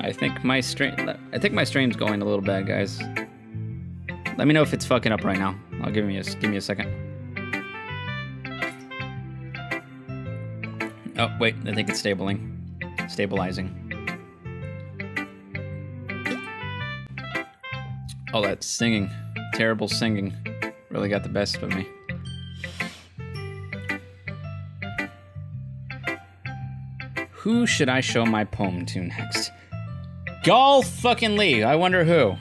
I think my stream's going a little bad, guys. Let me know if it's fucking up right now. I'll give me a second. Oh wait, I think it's stabilizing. Oh, that singing, terrible singing, really got the best of me. Who should I show my poem to next? Golf fucking Lee. I wonder who.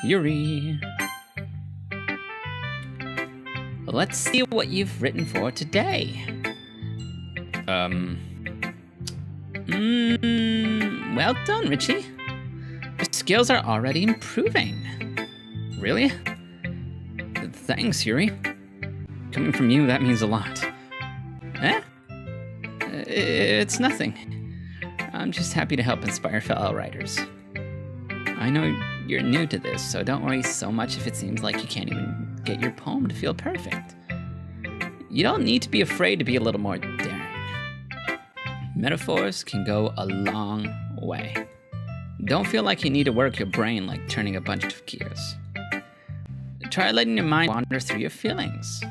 Yuri. Let's see what you've written for today. Well done, Richie. Your skills are already improving. Really? Thanks, Yuri. Coming from you, that means a lot. Eh? It's nothing. I'm just happy to help inspire fellow writers. I know you're new to this, so don't worry so much if it seems like you can't even get your poem to feel perfect. You don't need to be afraid to be a little more daring. Metaphors can go a long way. Don't feel like you need to work your brain like turning a bunch of gears. Try letting your mind wander through your feelings.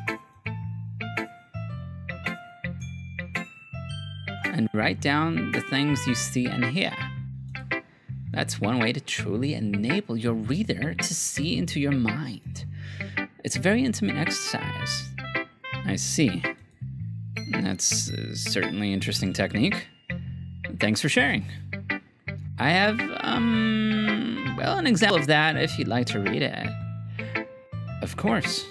And write down the things you see and hear. That's one way to truly enable your reader to see into your mind. It's a very intimate exercise. I see. That's certainly an interesting technique. Thanks for sharing. I have, well, an example of that if you'd like to read it. Of course.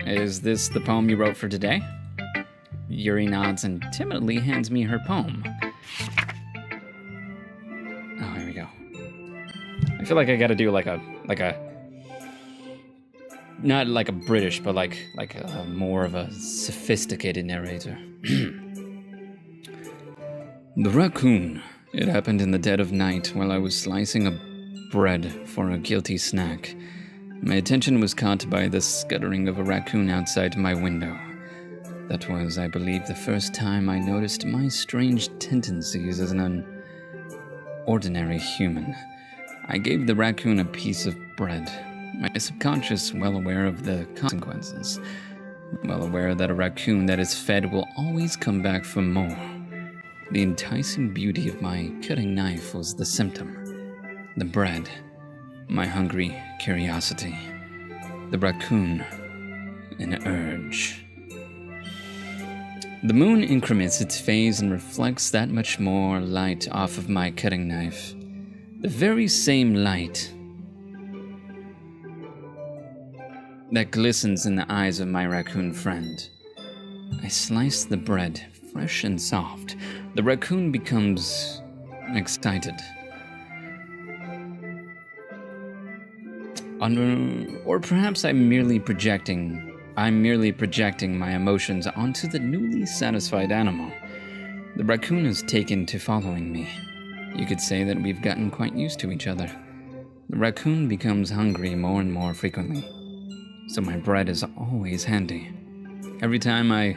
Is this the poem you wrote for today? Yuri nods and timidly hands me her poem. Oh, here we go. I feel like I gotta do like a not like a British, but like a more of a sophisticated narrator. The raccoon. It happened in the dead of night while I was slicing a bread for a guilty snack. My attention was caught by the scuttering of a raccoon outside my window. That was, I believe, the first time I noticed my strange tendencies as an ordinary human. I gave the raccoon a piece of bread, my subconscious well aware of the consequences, well aware that a raccoon that is fed will always come back for more. The enticing beauty of my cutting knife was the symptom. The bread, my hungry curiosity. The raccoon, an urge. The moon increments its phase and reflects that much more light off of my cutting knife. The very same light that glistens in the eyes of my raccoon friend. I slice the bread, fresh and soft. The raccoon becomes excited. Or perhaps I'm merely projecting my emotions onto the newly satisfied animal. The raccoon has taken to following me. You could say that we've gotten quite used to each other. The raccoon becomes hungry more and more frequently, so my bread is always handy. Every time I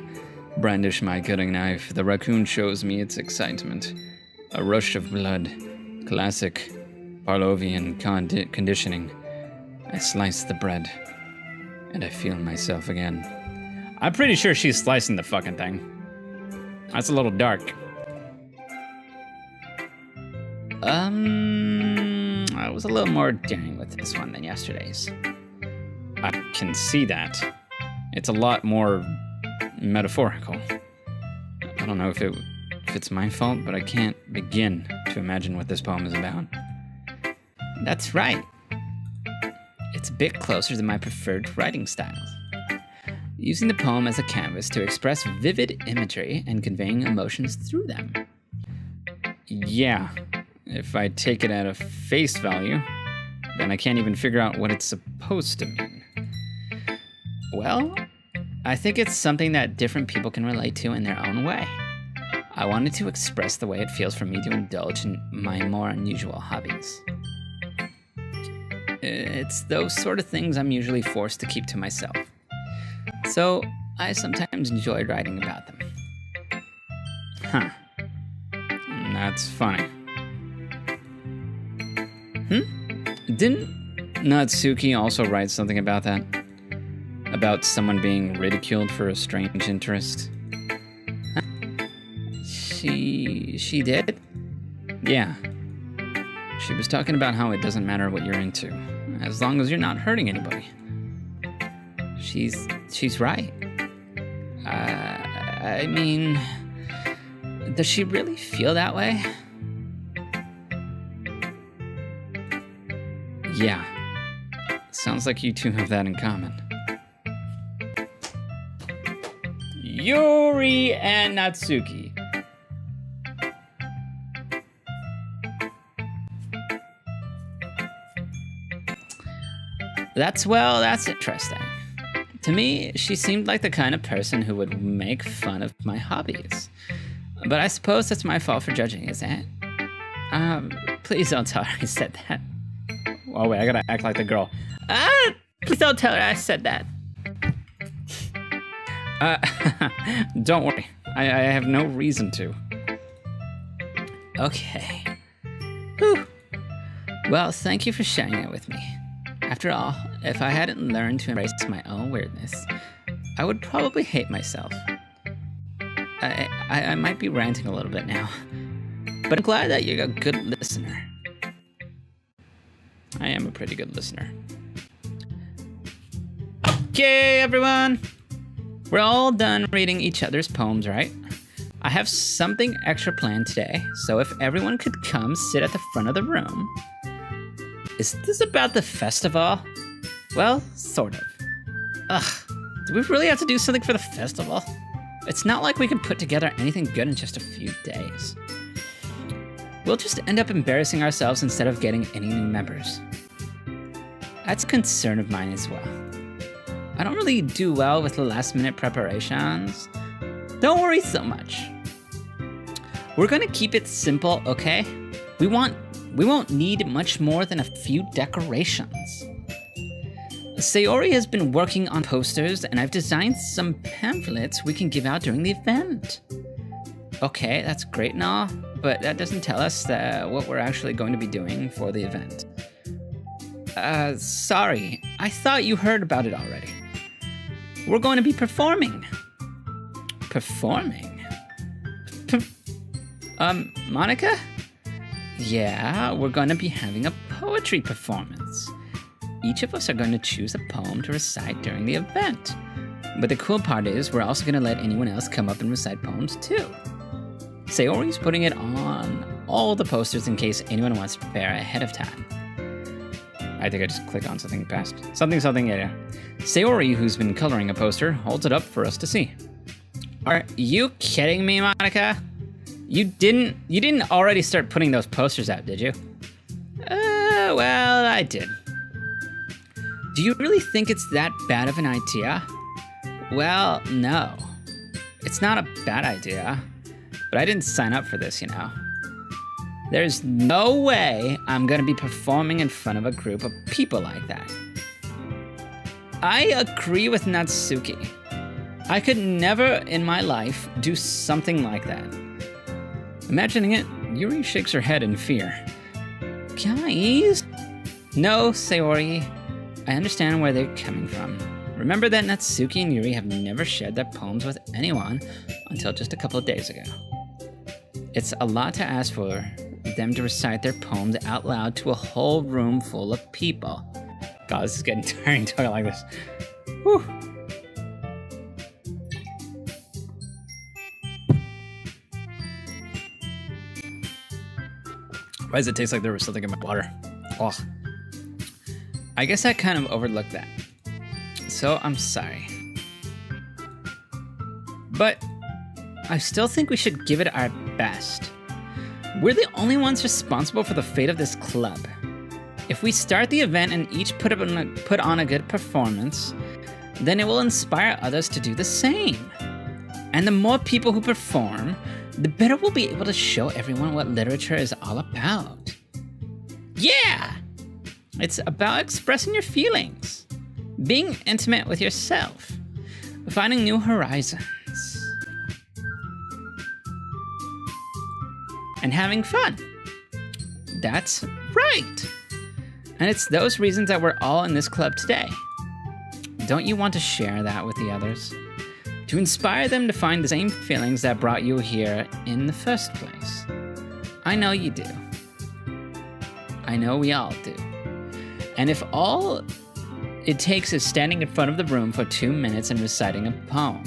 brandish my cutting knife, the raccoon shows me its excitement. A rush of blood, classic Pavlovian conditioning. I slice the bread, and I feel myself again. I'm pretty sure she's slicing the fucking thing. That's a little dark. I was a little more daring with this one than yesterday's. I can see that. It's a lot more metaphorical. I don't know if it's my fault, but I can't begin to imagine what this poem is about. That's right. It's a bit closer to my preferred writing styles. Using the poem as a canvas to express vivid imagery and conveying emotions through them. Yeah, if I take it at a face value, then I can't even figure out what it's supposed to mean. Well, I think it's something that different people can relate to in their own way. I wanted to express the way it feels for me to indulge in my more unusual hobbies. It's those sort of things I'm usually forced to keep to myself. So I sometimes enjoy writing about them. Huh. That's funny. Didn't Natsuki also write something about that? About someone being ridiculed for a strange interest? Huh? She did? Yeah. She was talking about how it doesn't matter what you're into, as long as you're not hurting anybody. She's right. I mean, does she really feel that way? Yeah. Sounds like you two have that in common. Yuri and Natsuki. That's interesting. To me, she seemed like the kind of person who would make fun of my hobbies. But I suppose that's my fault for judging, isn't it? Please don't tell her I said that. Oh wait, I gotta act like the girl. Please don't tell her I said that. Don't worry. I have no reason to. Okay. Whew. Well, thank you for sharing it with me. After all, if I hadn't learned to embrace my own weirdness, I would probably hate myself. I might be ranting a little bit now, but I'm glad that you're a good listener. I am a pretty good listener. Okay, everyone. We're all done reading each other's poems, right? I have something extra planned today, so if everyone could come sit at the front of the room. Is this about the festival? Well, sort of. Ugh, do we really have to do something for the festival? It's not like we can put together anything good in just a few days. We'll just end up embarrassing ourselves instead of getting any new members. That's a concern of mine as well. I don't really do well with the last-minute preparations. Don't worry so much. We're gonna keep it simple, okay? We won't need much more than a few decorations. Sayori has been working on posters, and I've designed some pamphlets we can give out during the event. Okay, that's great and all, but that doesn't tell us what we're actually going to be doing for the event. Sorry, I thought you heard about it already. We're going to be performing. Performing? Monica? Yeah, we're going to be having a poetry performance. Each of us are going to choose a poem to recite during the event. But the cool part is we're also going to let anyone else come up and recite poems too. Sayori's putting it on all the posters in case anyone wants to prepare ahead of time. I think I just click on something past. Something, yeah. Sayori, who's been coloring a poster, holds it up for us to see. Are you kidding me, Monica? You didn't already start putting those posters out, did you? Well, I did. Do you really think it's that bad of an idea? Well, no. It's not a bad idea, but I didn't sign up for this, you know. There's no way I'm gonna be performing in front of a group of people like that. I agree with Natsuki. I could never in my life do something like that. Imagining it, Yuri shakes her head in fear. Guys? No, Sayori. I understand where they're coming from. Remember that Natsuki and Yuri have never shared their poems with anyone until just a couple of days ago. It's a lot to ask for them to recite their poems out loud to a whole room full of people. God, this is getting tiring talking like this. Whew. Why does it taste like there was something in my water? Oh. I guess I kind of overlooked that. So I'm sorry. But I still think we should give it our best. We're the only ones responsible for the fate of this club. If we start the event and each put on a good performance, then it will inspire others to do the same. And the more people who perform, the better we'll be able to show everyone what literature is all about. Yeah! It's about expressing your feelings, being intimate with yourself, finding new horizons. and having fun. That's right. And it's those reasons that we're all in this club today. Don't you want to share that with the others? To inspire them to find the same feelings that brought you here in the first place. I know you do. I know we all do. And if all it takes is standing in front of the room for 2 minutes and reciting a poem,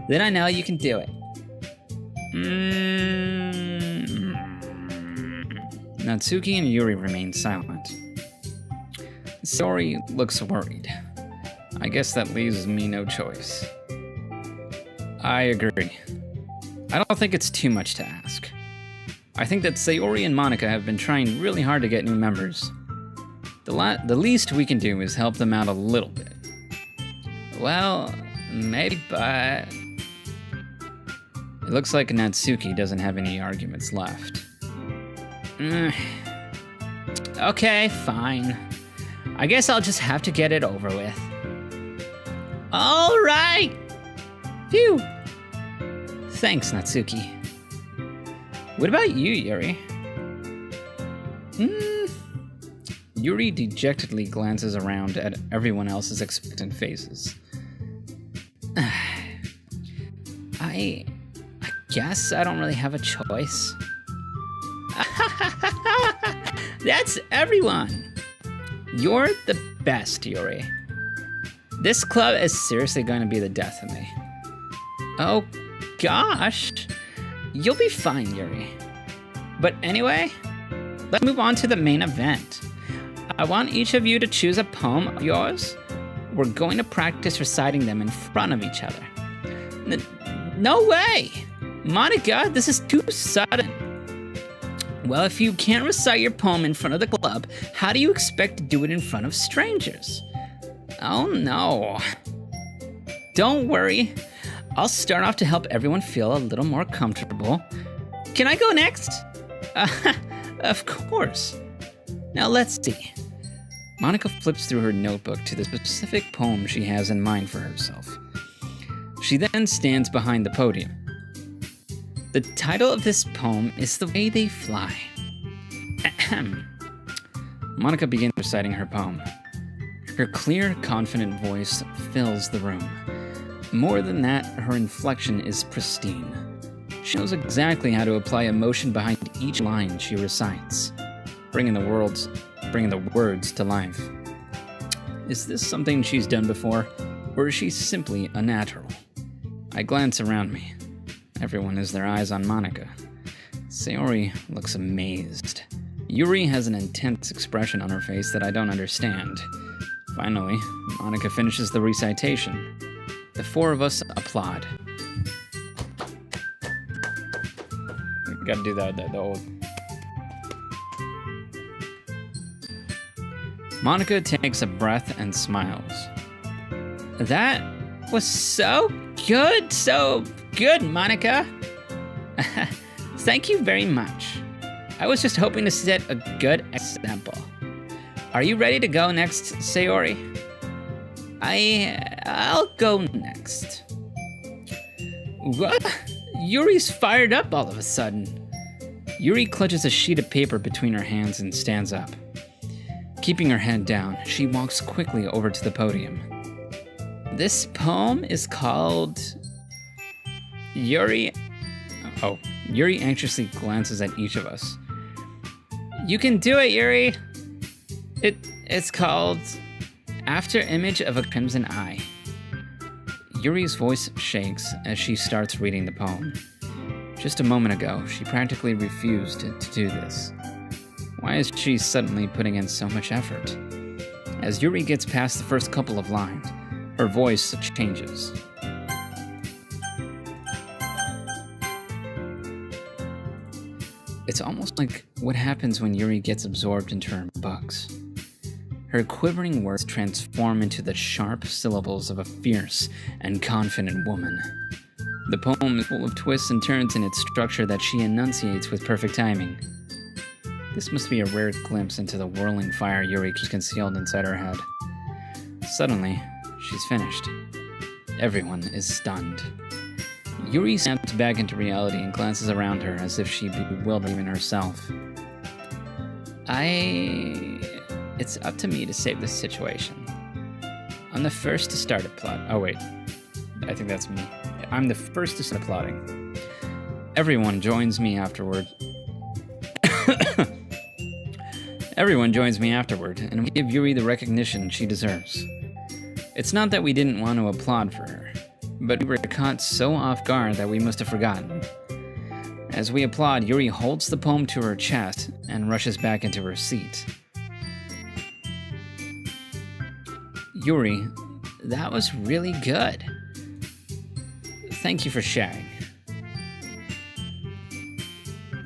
then I know you can do it. Natsuki and Yuri remain silent. Sayori looks worried. I guess that leaves me no choice. I agree. I don't think it's too much to ask. I think that Sayori and Monica have been trying really hard to get new members. The least we can do is help them out a little bit. Well, maybe, but... It looks like Natsuki doesn't have any arguments left. Okay, fine. I guess I'll just have to get it over with. All right! Phew! Thanks, Natsuki. What about you, Yuri? Yuri dejectedly glances around at everyone else's expectant faces. I guess I don't really have a choice. That's everyone! You're the best, Yuri. This club is seriously going to be the death of me. Oh, gosh. You'll be fine, Yuri. But anyway, let's move on to the main event. I want each of you to choose a poem of yours. We're going to practice reciting them in front of each other. No way! Monica, this is too sudden. Well, if you can't recite your poem in front of the club, how do you expect to do it in front of strangers? Oh no. Don't worry. I'll start off to help everyone feel a little more comfortable. Can I go next? Of course. Now let's see. Monica flips through her notebook to the specific poem she has in mind for herself. She then stands behind the podium. The title of this poem is The Way They Fly. Monica begins reciting her poem. Her clear, confident voice fills the room. More than that, her inflection is pristine. She knows exactly how to apply emotion behind each line she recites, bringing the words to life. Is this something she's done before, or is she simply a natural? I glance around me. Everyone has their eyes on Monica. Sayori looks amazed. Yuri has an intense expression on her face that I don't understand. Finally, Monica finishes the recitation. The four of us applaud. Gotta do that the old... Monica takes a breath and smiles. That was so good, Monica. Thank you very much. I was just hoping to set a good example. Are you ready to go next, Sayori? I'll go next. What? Yuri's fired up all of a sudden. Yuri clutches a sheet of paper between her hands and stands up. Keeping her head down, she walks quickly over to the podium. This poem is called... Yuri anxiously glances at each of us. You can do it, Yuri. It's called After Image of a Crimson Eye. Yuri's voice shakes as she starts reading the poem. Just a moment ago, she practically refused to do this. Why is she suddenly putting in so much effort? As Yuri gets past the first couple of lines, her voice changes. It's almost like what happens when Yuri gets absorbed into her books. Her quivering words transform into the sharp syllables of a fierce and confident woman. The poem is full of twists and turns in its structure that she enunciates with perfect timing. This must be a rare glimpse into the whirling fire Yuri keeps concealed inside her head. Suddenly, she's finished. Everyone is stunned. Yuri snaps back into reality and glances around her as if she'd be bewildered even herself. It's up to me to save this situation. I'm the first to start a plot. Oh wait, I think that's me. I'm the first to start plotting. Everyone joins me afterward. Everyone joins me afterward, and we give Yuri the recognition she deserves. It's not that we didn't want to applaud for her, but we were caught so off guard that we must have forgotten. As we applaud, Yuri holds the poem to her chest and rushes back into her seat. Yuri, that was really good. Thank you for sharing.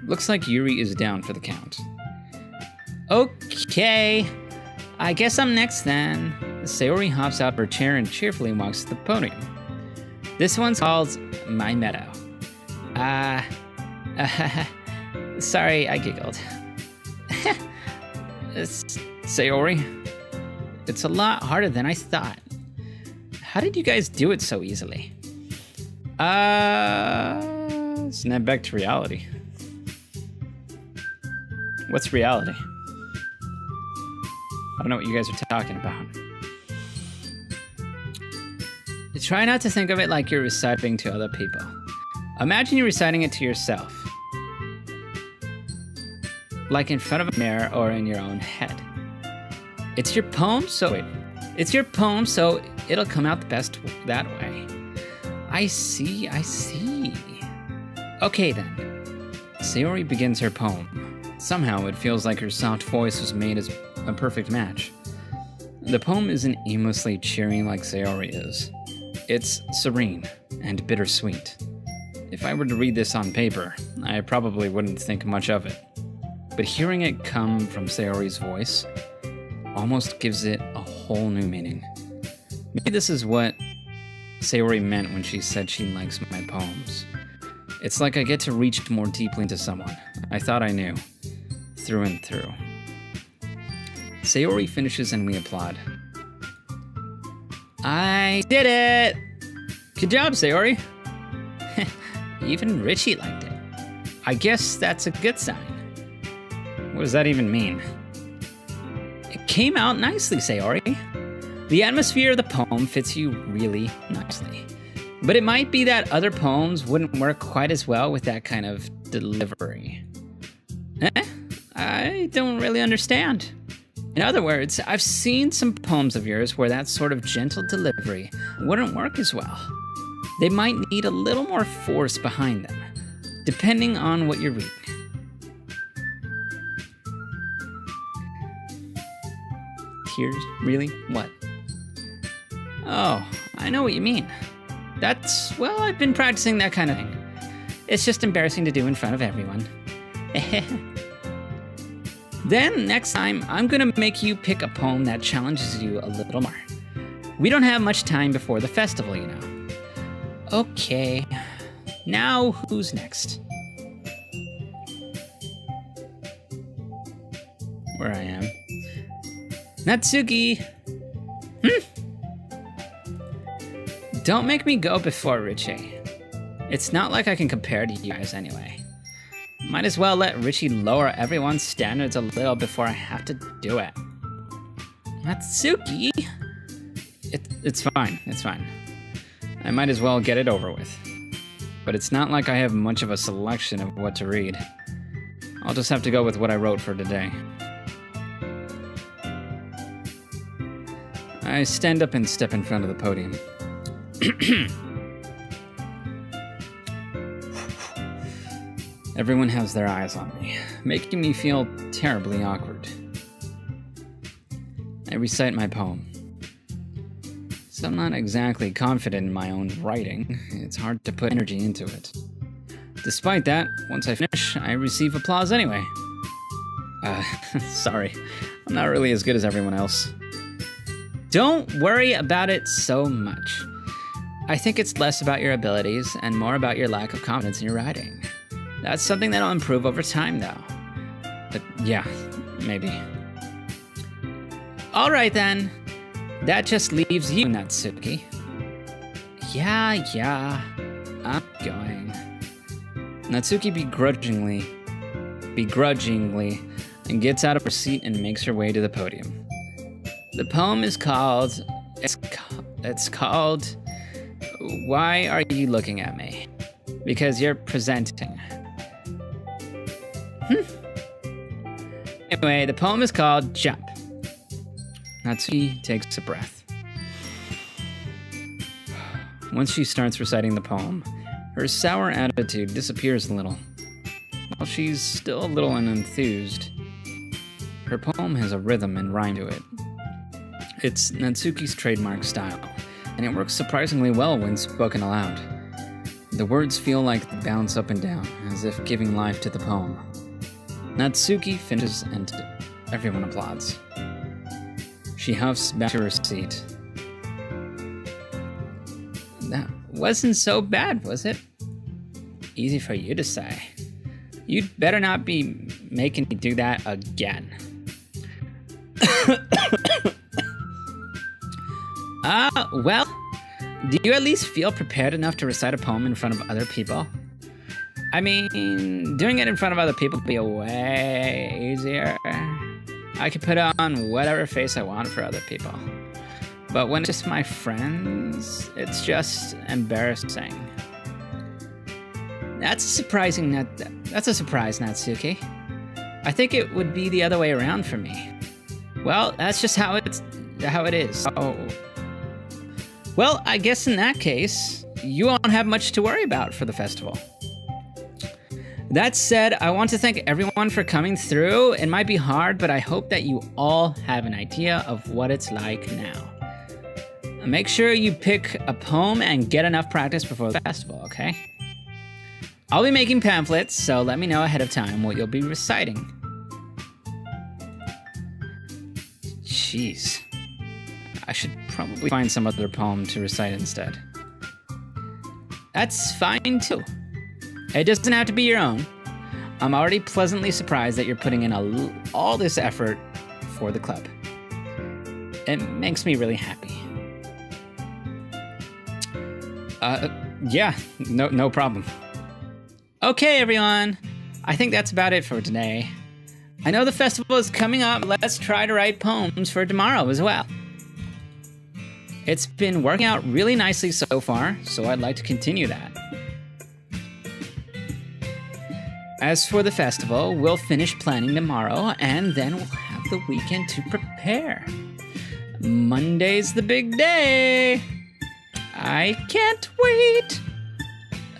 Looks like Yuri is down for the count. Okay, I guess I'm next then. Sayori hops out of her chair and cheerfully walks to the podium. This one's called My Meadow. Sorry, I giggled. Sayori, it's a lot harder than I thought. How did you guys do it so easily? Snap back to reality. What's reality? I don't know what you guys are talking about. Try not to think of it like you're reciting to other people. Imagine you're reciting it to yourself. Like in front of a mirror or in your own head. It's your poem, so it'll come out the best that way. I see. Okay then. Sayori begins her poem. Somehow it feels like her soft voice was made as a perfect match. The poem isn't aimlessly cheering like Sayori is. It's serene and bittersweet. If I were to read this on paper, I probably wouldn't think much of it. But hearing it come from Sayori's voice almost gives it a whole new meaning. Maybe this is what Sayori meant when she said she likes my poems. It's like I get to reach more deeply into someone I thought I knew, through and through. Sayori finishes and we applaud. I did it! Good job, Sayori! Even Richie liked it. I guess that's a good sign. What does that even mean? It came out nicely, Sayori. The atmosphere of the poem fits you really nicely. But it might be that other poems wouldn't work quite as well with that kind of delivery. I don't really understand. In other words, I've seen some poems of yours where that sort of gentle delivery wouldn't work as well. They might need a little more force behind them, depending on what you're reading. Tears? Really? What? Oh, I know what you mean. Well, I've been practicing that kind of thing. It's just embarrassing to do in front of everyone. Then, next time, I'm gonna make you pick a poem that challenges you a little more. We don't have much time before the festival, you know. Okay, now who's next? Where I am. Natsuki! Don't make me go before Richie. It's not like I can compare to you guys anyway. Might as well let Richie lower everyone's standards a little before I have to do it. Natsuki! It's fine. I might as well get it over with. But it's not like I have much of a selection of what to read. I'll just have to go with what I wrote for today. I stand up and step in front of the podium. Everyone has their eyes on me, making me feel terribly awkward. I recite my poem. So I'm not exactly confident in my own writing. It's hard to put energy into it. Despite that, once I finish, I receive applause anyway. Sorry, I'm not really as good as everyone else. Don't worry about it so much. I think it's less about your abilities and more about your lack of confidence in your writing. That's something that'll improve over time, though. But yeah, maybe. All right, then. That just leaves you, Natsuki. Yeah. I'm going. Natsuki begrudgingly and gets out of her seat and makes her way to the podium. The poem is called... It's called... Why Are You Looking at Me? Because you're presenting. Anyway, the poem is called Jump. Natsuki takes a breath. Once she starts reciting the poem, her sour attitude disappears a little. While she's still a little unenthused, her poem has a rhythm and rhyme to it. It's Natsuki's trademark style, and it works surprisingly well when spoken aloud. The words feel like they bounce up and down, as if giving life to the poem. Natsuki finishes and everyone applauds. She huffs back to her seat. That wasn't so bad, was it? Easy for you to say. You'd better not be making me do that again. Well, do you at least feel prepared enough to recite a poem in front of other people? I mean, doing it in front of other people would be way easier. I could put on whatever face I want for other people. But when it's just my friends, it's just embarrassing. That's a surprise, Natsuki. I think it would be the other way around for me. Well, that's just how it is. Oh. Well, I guess in that case, you won't have much to worry about for the festival. That said, I want to thank everyone for coming through. It might be hard, but I hope that you all have an idea of what it's like now. Make sure you pick a poem and get enough practice before the festival, okay? I'll be making pamphlets, so let me know ahead of time what you'll be reciting. Jeez. I should probably find some other poem to recite instead. That's fine too. It doesn't have to be your own. I'm already pleasantly surprised that you're putting in all this effort for the club. It makes me really happy. Yeah, no problem. Okay, everyone. I think that's about it for today. I know the festival is coming up. Let's try to write poems for tomorrow as well. It's been working out really nicely so far, so I'd like to continue that. As for the festival, we'll finish planning tomorrow, and then we'll have the weekend to prepare. Monday's the big day. I can't wait.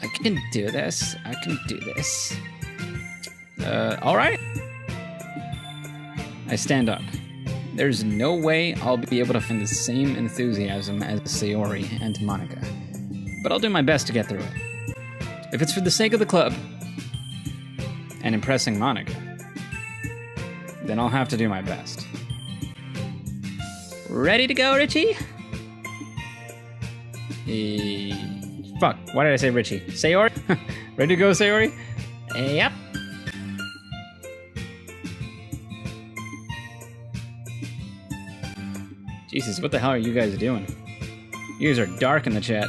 I can do this. All right. I stand up. There's no way I'll be able to find the same enthusiasm as Sayori and Monica, but I'll do my best to get through it. If it's for the sake of the club and impressing Monica, then I'll have to do my best. Ready to go, Richie? Fuck, why did I say Richie? Sayori? Ready to go, Sayori? Yep. Jesus, what the hell are you guys doing? You guys are dark in the chat.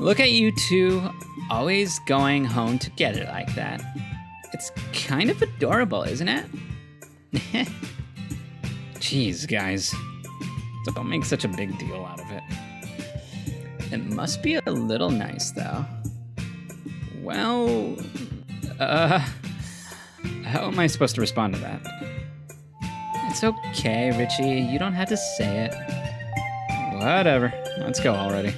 Look at you two always going home together like that. It's kind of adorable, isn't it? Jeez, guys. Don't make such a big deal out of it. It must be a little nice, though. Well, how am I supposed to respond to that? It's okay, Richie. You don't have to say it. Whatever. Let's go already.